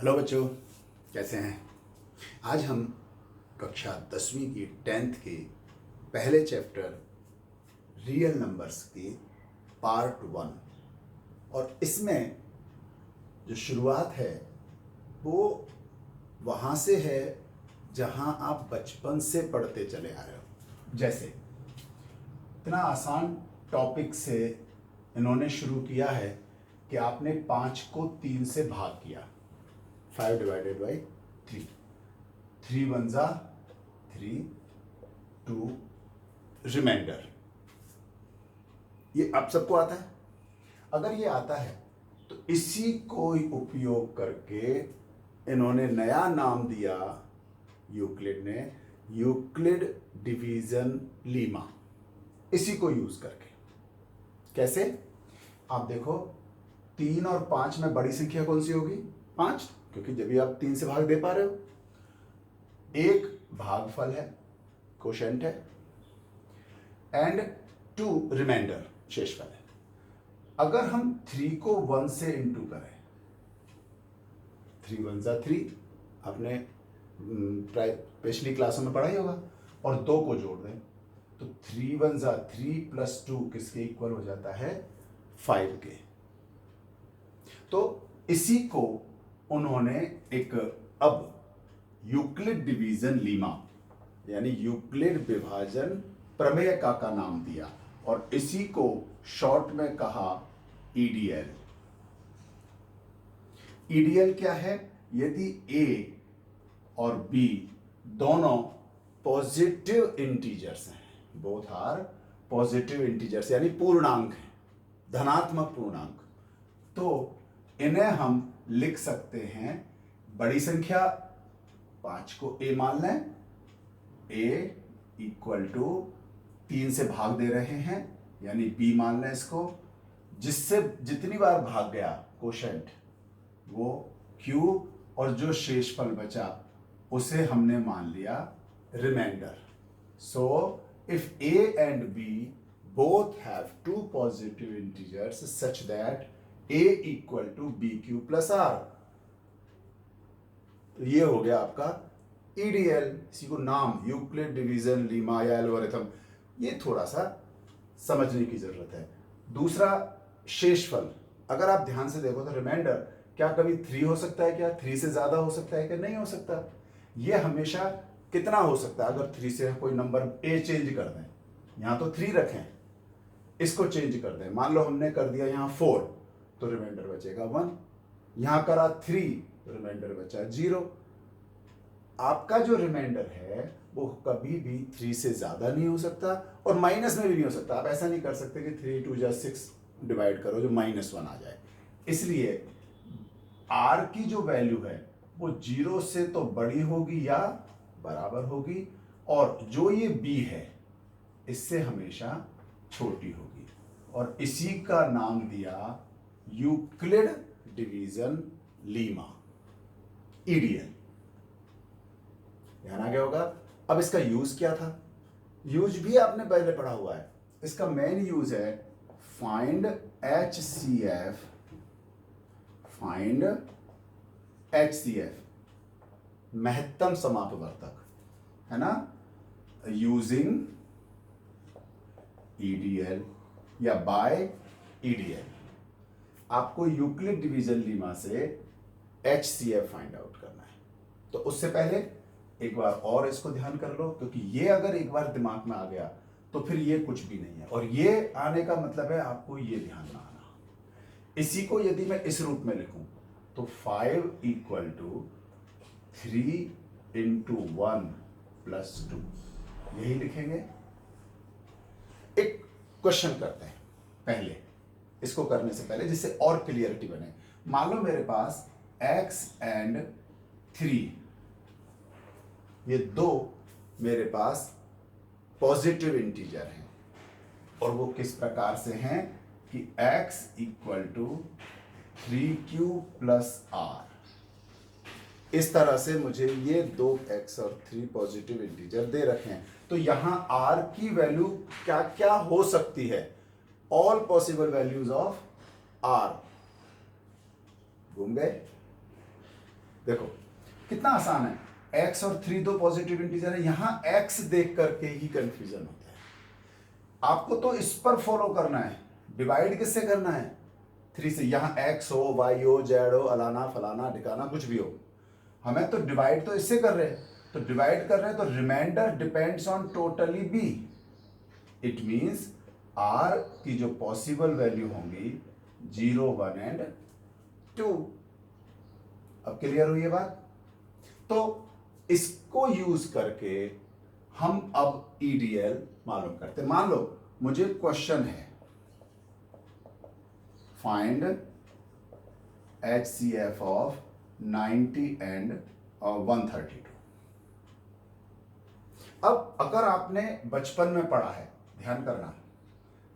Hello बच्चों, कैसे हैं। आज हम कक्षा 10वीं की 10th के पहले चैप्टर रियल नंबर्स की पार्ट 1 और इसमें जो शुरुआत है वो वहाँ से है जहाँ आप बचपन से पढ़ते चले आ रहे हो। जैसे इतना आसान टॉपिक से इन्होंने शुरू किया है कि आपने 5 को 3 से भाग किया, 5 डिवाइडेड बाई 3, 3 वन जा 3, 2 रिमाइंडर। ये आप सबको आता है। अगर ये आता है तो इसी को ही उपयोग करके इन्होंने नया नाम दिया, यूक्लिड ने, यूक्लिड डिवीजन लीमा। इसी को यूज करके कैसे, आप देखो 3 और 5 में बड़ी संख्या कौन सी होगी? 5, क्योंकि जब भी आप 3 से भाग दे पा रहे हो। एक भागफल है, कोशेंट है, एंड 2 रिमाइंडर, शेषफल है। अगर हम 3 को 1 से इंटू करें, 3 वन जा 3, आपने पिछली क्लासों में पढ़ा ही होगा, और 2 को जोड़ दें तो 3 वन जा 3 प्लस 2 किसके इक्वल हो जाता है? 5 के। तो इसी को उन्होंने एक अब यूक्लिड डिवीजन लीमा यानी यूक्लिड विभाजन प्रमेय का नाम दिया, और इसी को शॉर्ट में कहा ईडीएल। ईडीएल क्या है? यदि ए और बी दोनों पॉजिटिव इंटीजर्स हैं, बोथ आर पॉजिटिव इंटीजर्स यानी पूर्णांक हैं, धनात्मक पूर्णांक, तो इन्हें हम लिख सकते हैं बड़ी संख्या 5 को ए मान लें, ए इक्वल टू 3 से भाग दे रहे हैं यानी बी मान लें इसको, जिससे जितनी बार भाग गया कोशेंट वो क्यू, और जो शेषफल बचा उसे हमने मान लिया reminder. So if a and b both have 2 positive integers such that a equal to b q plus r, तो ये हो गया आपका ईडीएल। इसी को नाम यूक्लिड डिवीजन लीमा या एल्गोरिथम, ये थोड़ा सा समझने की जरूरत है। दूसरा शेषफल, अगर आप ध्यान से देखो तो रिमाइंडर क्या कभी 3 हो सकता है? क्या 3 से ज्यादा हो सकता है? क्या नहीं हो सकता? ये हमेशा कितना हो सकता है? अगर 3 से कोई नंबर ए चेंज कर दें, यहां तो 3 रखें, इसको चेंज कर दें, मान लो हमने कर दिया यहां 4, तो रिमाइंडर बचेगा 1, यहां करा 3 तो रिमाइंडर बचा 0। आपका जो रिमाइंडर है वो कभी भी 3 से ज्यादा नहीं हो सकता और माइनस में भी नहीं हो सकता। आप ऐसा नहीं कर सकते कि 3 2 जा 6 डिवाइड करो जो -1 आ जाए। इसलिए r की जो वैल्यू है वो 0 से तो बड़ी होगी या बराबर होगी, और जो ये b है इससे हमेशा छोटी होगी, और इसी का नाम दिया यूक्लिड डिवीजन लीमा, ईडीएल। ध्यान आ गया होगा। अब इसका यूज क्या था? यूज भी आपने पहले पढ़ा हुआ है। इसका मेन यूज है फाइंड HCF, फाइंड HCF, महत्तम समापवर्तक, है ना, यूजिंग ईडीएल या बाय ईडीएल। आपको यूक्लिड डिवीजन लीमा से HCF फाइंड आउट करना है। तो उससे पहले एक बार और इसको ध्यान कर लो, क्योंकि ये अगर एक बार दिमाग में आ गया तो फिर ये कुछ भी नहीं है, और ये आने का मतलब है आपको ये ध्यान में आना। इसी को यदि मैं इस रूप में लिखूं तो 5 इक्वल टू 3 इंटू 1 प्लस 2, यही लिखेंगे। एक क्वेश्चन करते हैं पहले, इसको करने से पहले, जिससे और क्लियरिटी बने। मान लो मेरे पास x एंड 3, ये 2 मेरे पास पॉजिटिव इंटीजर हैं, और वो किस प्रकार से हैं कि x equal to 3q plus r। इस तरह से मुझे ये 2x और 3 पॉजिटिव इंटीजर दे रखे हैं। तो यहां r की वैल्यू क्या क्या हो सकती है? All possible values of r। घूम गए? देखो कितना आसान है, x और 3 दो पॉजिटिव इंटीजर है, यहां x देख करके ही कंफ्यूजन होता है। आपको तो इस पर फॉलो करना है, डिवाइड किससे करना है, 3 से। यहां x हो, y हो, z हो, अलाना फलाना ठिकाना कुछ भी हो, हमें तो डिवाइड तो इससे कर रहे हैं, तो डिवाइड कर रहे हैं तो reminder depends on totally b। It means r की जो पॉसिबल वैल्यू होंगी 0, 1 एंड 2। अब क्लियर हुई ये बात? तो इसको यूज करके हम अब ईडीएल मालूम करते। मान लो मुझे क्वेश्चन है, फाइंड HCF ऑफ 90 एंड 132। अब अगर आपने बचपन में पढ़ा है, ध्यान करना,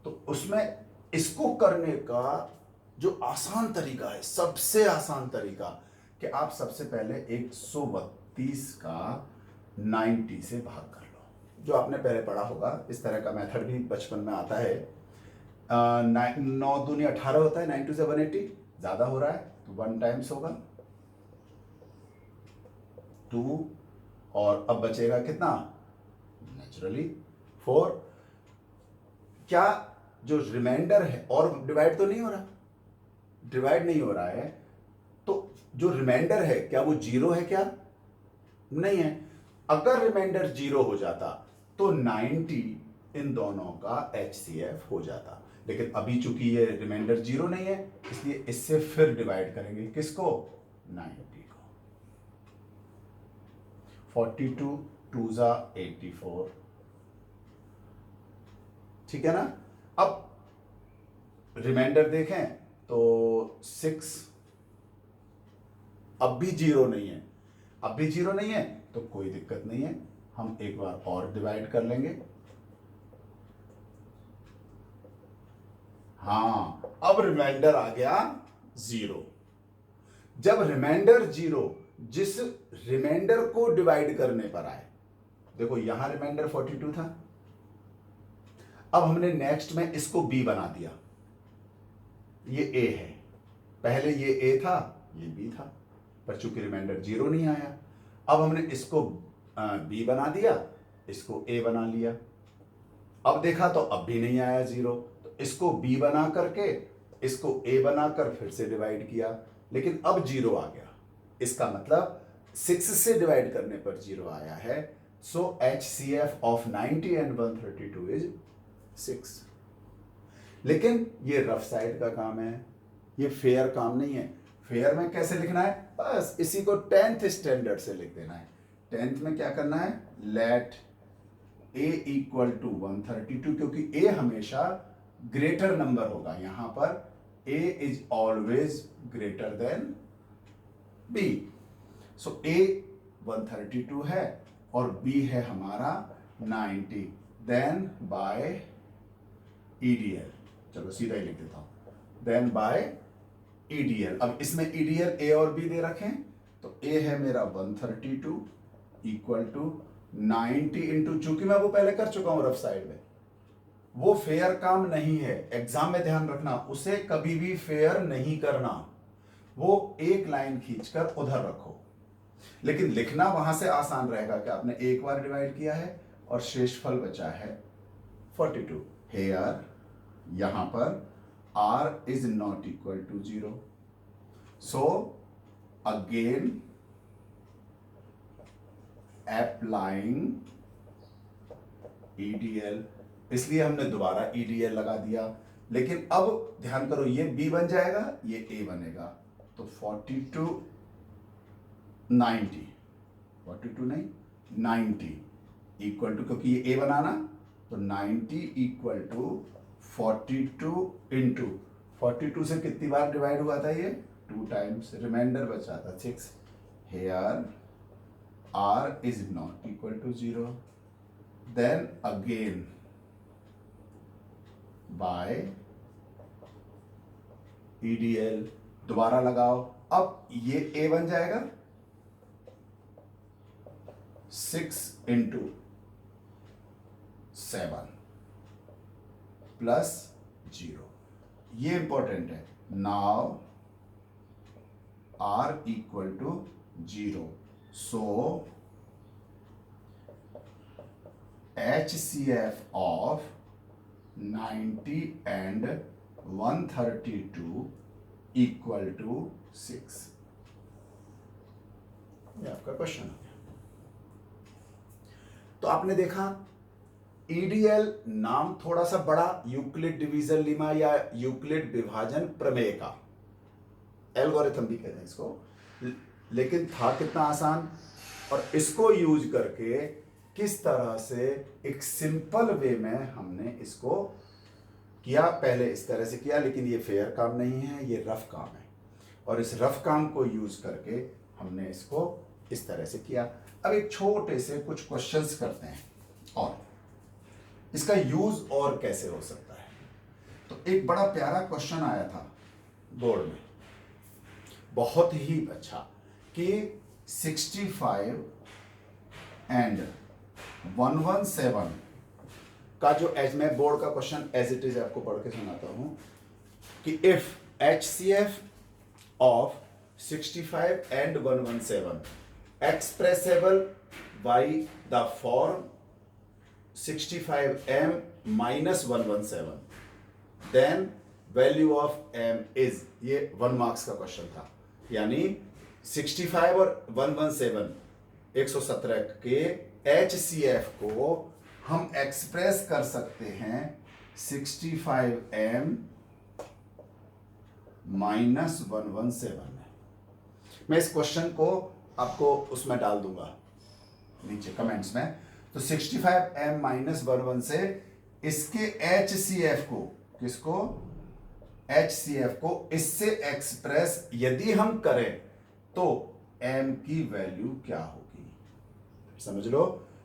तो उसमें इसको करने का जो आसान तरीका है, सबसे आसान तरीका, कि आप सबसे पहले 132 का 90 से भाग कर लो। जो आपने पहले पढ़ा होगा, इस तरह का मेथड भी बचपन में आता है। 9 दूनी 18 होता है, 92 से 180 ज्यादा हो रहा है तो 1 टाइम्स होगा 2, और अब बचेगा कितना, नेचुरली 4। क्या जो रिमाइंडर है, और डिवाइड तो नहीं हो रहा, डिवाइड नहीं हो रहा है, तो जो रिमाइंडर है क्या वो 0 है क्या, नहीं है। अगर रिमाइंडर 0 हो जाता तो 90 इन दोनों का HCF हो जाता, लेकिन अभी चूंकि ये रिमाइंडर 0 नहीं है, इसलिए इससे फिर डिवाइड करेंगे किसको, 90 को। 42 2 जा 84, ठीक है ना। अब रिमाइंडर देखें तो 6, अब भी 0 नहीं है, अब भी 0 नहीं है तो कोई दिक्कत नहीं है, हम एक बार और डिवाइड कर लेंगे। हाँ, अब रिमाइंडर आ गया 0। जब रिमाइंडर 0 जिस रिमाइंडर को डिवाइड करने पर आए, देखो यहां रिमाइंडर 42 था, अब हमने नेक्स्ट में इसको b बना दिया, ये a है, पहले ये a था, ये b था, पर चूंकि रिमाइंडर 0 नहीं आया, अब हमने इसको b बना दिया, इसको a बना लिया। अब देखा तो अब भी नहीं आया 0, तो इसको b बना करके इसको a बनाकर फिर से डिवाइड किया, लेकिन अब 0 आ गया। इसका मतलब 6 से डिवाइड करने पर 0 आया है। सो HCF ऑफ 90 एंड 132 इज 6। लेकिन ये रफ साइड का काम है, ये फेयर काम नहीं है। फेयर में कैसे लिखना है, बस इसी को 10th स्टैंडर्ड से लिख देना है। 10th में क्या करना है, लेट a इक्वल टू 132, क्योंकि a हमेशा ग्रेटर नंबर होगा, यहां पर a is always greater than b। So a 132 है और b है हमारा 90, देन बाय EDL, चलो सीधा ही लिख देता हूं, देन बाय EDL। अब इसमें EDL a और b दे रखें, तो a है मेरा 132 इक्वल टू 90 इंटू, चूंकि मैं वो पहले कर चुका हूं रफ साइड में, वो फेयर काम नहीं है, एग्जाम में ध्यान रखना, उसे कभी भी फेयर नहीं करना, वो एक लाइन खींचकर उधर रखो। लेकिन लिखना वहां से आसान रहेगा कि आपने एक बार डिवाइड किया है और शेषफल बचा है 42। हेयर यहां पर r is not equal to 0, so again applying EDL, इसलिए हमने दोबारा EDL लगा दिया। लेकिन अब ध्यान करो, ये b बन जाएगा, ये a बनेगा, तो 42 90, 42 नहीं 90 इक्वल टू, क्योंकि ये a बनाना, तो 90 इक्वल टू 42 इंटू 42 से कितनी बार डिवाइड हुआ था ये, 2 टाइम्स, रिमाइंडर बचा था 6। Here r is not equal to 0, then again by EDL, दोबारा लगाओ, अब ये a बन जाएगा 6 इंटू 7 प्लस 0, ये इंपॉर्टेंट है। Now r equal to 0. So HCF of 90 and 132 equal to 6. ये आपका क्वेश्चन हो गया. तो आपने देखा ईडीएल नाम थोड़ा सा बड़ा, यूक्लिड डिवीजन लेमा या यूक्लिड विभाजन प्रमेय का, एल्गोरिथम भी कहते हैं इसको, लेकिन था कितना आसान. और इसको यूज करके किस तरह से एक सिंपल वे में हमने इसको किया. पहले इस तरह से किया, लेकिन ये फेयर काम नहीं है, ये रफ काम है. और इस रफ काम को यूज करके हमने इसको इस तरह से किया. अब एक छोटे से कुछ क्वेश्चंस करते हैं और इसका यूज और कैसे हो सकता है. तो एक बड़ा प्यारा क्वेश्चन आया था बोर्ड में, बहुत ही अच्छा, कि 65 एंड 117 का जो एज, मैं बोर्ड का क्वेश्चन एज इट इज आपको पढ़ के सुनाता हूं, कि if HCF of 65 and 117 expressible by the form 65m minus 117, then value of m is, ये 1 मार्क्स का क्वेश्चन था. यानी 65 और 117 117 के HCF को हम एक्सप्रेस कर सकते हैं 65m माइनस 117 में. मैं इस क्वेश्चन को आपको उसमें डाल दूंगा नीचे कमेंट्स में. तो 65m माइनस 11 से इसके HCF को, किसको, HCF को इससे एक्सप्रेस यदि हम करें तो m की वैल्यू क्या होगी. समझ लो,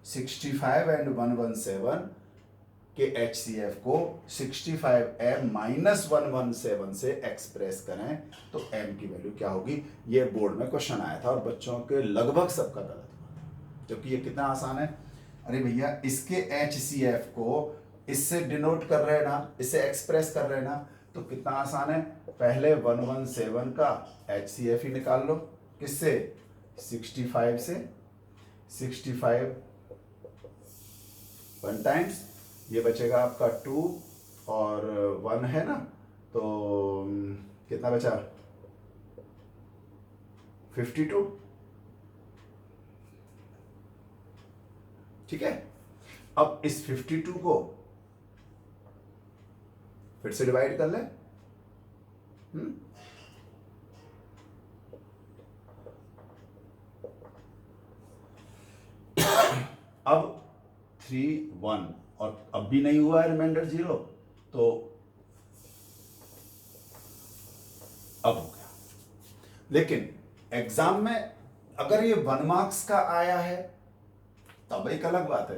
65 एंड 117 के HCF को 65m माइनस 117 से एक्सप्रेस करें तो m की वैल्यू क्या होगी. ये बोर्ड में क्वेश्चन आया था और बच्चों के लगभग सबका गलत हुआ, क्योंकि ये कितना आसान है. अरे भैया, इसके HCF को इससे डिनोट कर रहे हैं ना, इससे एक्सप्रेस कर रहे हैं ना, तो कितना आसान है. पहले 117 का HCF ही निकाल लो. किससे, 65 से. 65 1 टाइम्स, ये बचेगा आपका 2 और 1 है ना, तो कितना बचा, 52. ठीक है. अब इस 52 को फिर से डिवाइड कर ले. अब 3 1 और अब भी नहीं हुआ है रिमाइंडर 0, तो अब हो गया. लेकिन एग्जाम में अगर ये 1 मार्क्स का आया है तब एक अलग बात है,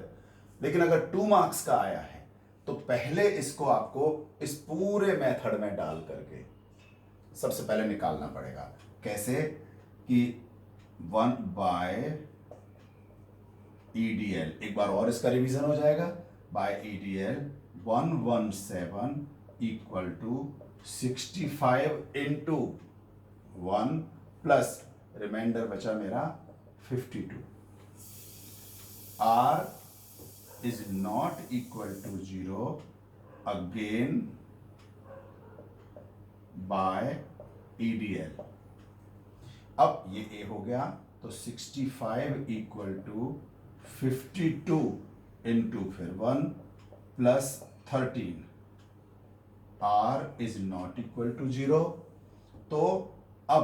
लेकिन अगर 2 मार्क्स का आया है तो पहले इसको आपको इस पूरे मेथड में डाल करके सबसे पहले निकालना पड़ेगा. कैसे, कि 1 बाय EDL, एक बार और इसका रिवीजन हो जाएगा, by EDL 117 equal to 65 into 1 plus reminder बचा मेरा 52. R is not equal to 0 again by EDL. अब ये A हो गया, तो 65 इक्वल टू 52 इंटू फिर 1 plus 13. R is not equal to 0. तो अब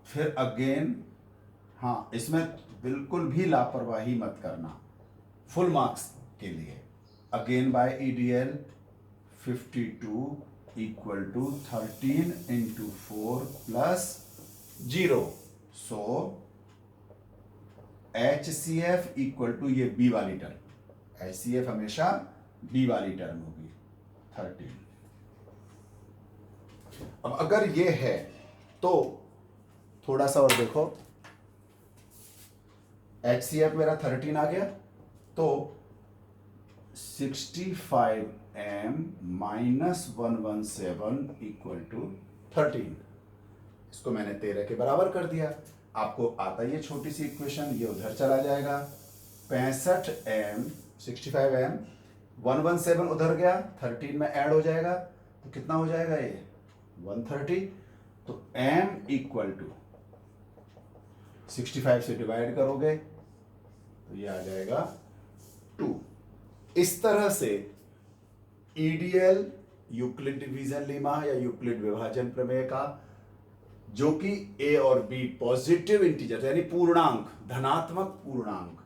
फिर अगेन, हाँ, इसमें बिल्कुल भी लापरवाही मत करना, फुल मार्क्स के लिए. Again by EDL 52 equal to 13 into 4 plus 0. So HCF equal to, ये B वाली टर्म, HCF हमेशा B वाली टर्म होगी 13. अब अगर ये है तो थोड़ा सा और देखो, HCF मेरा 13 आ गया, तो 65m माइनस 117 इक्वल टू 13. इसको मैंने 13 के बराबर कर दिया. आपको आता ही है छोटी सी इक्वेशन, ये उधर चला जाएगा 65m 65m 117 उधर गया 13 में ऐड हो जाएगा तो कितना हो जाएगा ये 130। तो m इक्वल टू 65 से डिवाइड करोगे तो ये आ जाएगा 2। इस तरह से ईडीएल यूक्लिड डिवीजन लेमा या यूक्लिड विभाजन प्रमेय का, जो कि ए और बी पॉजिटिव इंटीजर यानी पूर्णांक, धनात्मक पूर्णांक,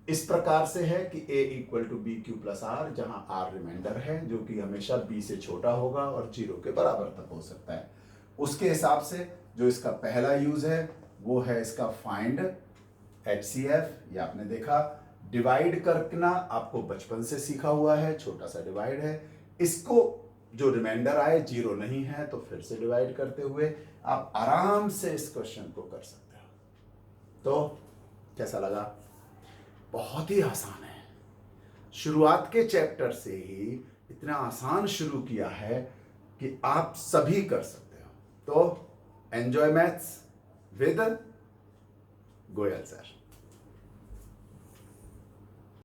इस प्रकार से है कि a equal to b q plus r, जहां r रिमाइंडर है जो कि हमेशा b से छोटा होगा और 0 के बराबर तक हो सकता है। उसके हिसाब से जो इसका पहला यूज है वो है इसका फाइंड HCF। ये आपने देखा, डिवाइड करना आपको बचपन से सीखा हुआ है, छोटा सा डिवाइड है। इसको जो रिमाइंडर आए 0 नहीं है तो फिर से डिवाइड करते हुए आप आराम से इस क्वेश्चन को कर सकते हो। तो कैसा लगा? बहुत ही आसान है। शुरुआत के चैप्टर से ही इतना आसान शुरू किया है कि आप सभी कर सकते हो। तो enjoy maths with Goyal sir.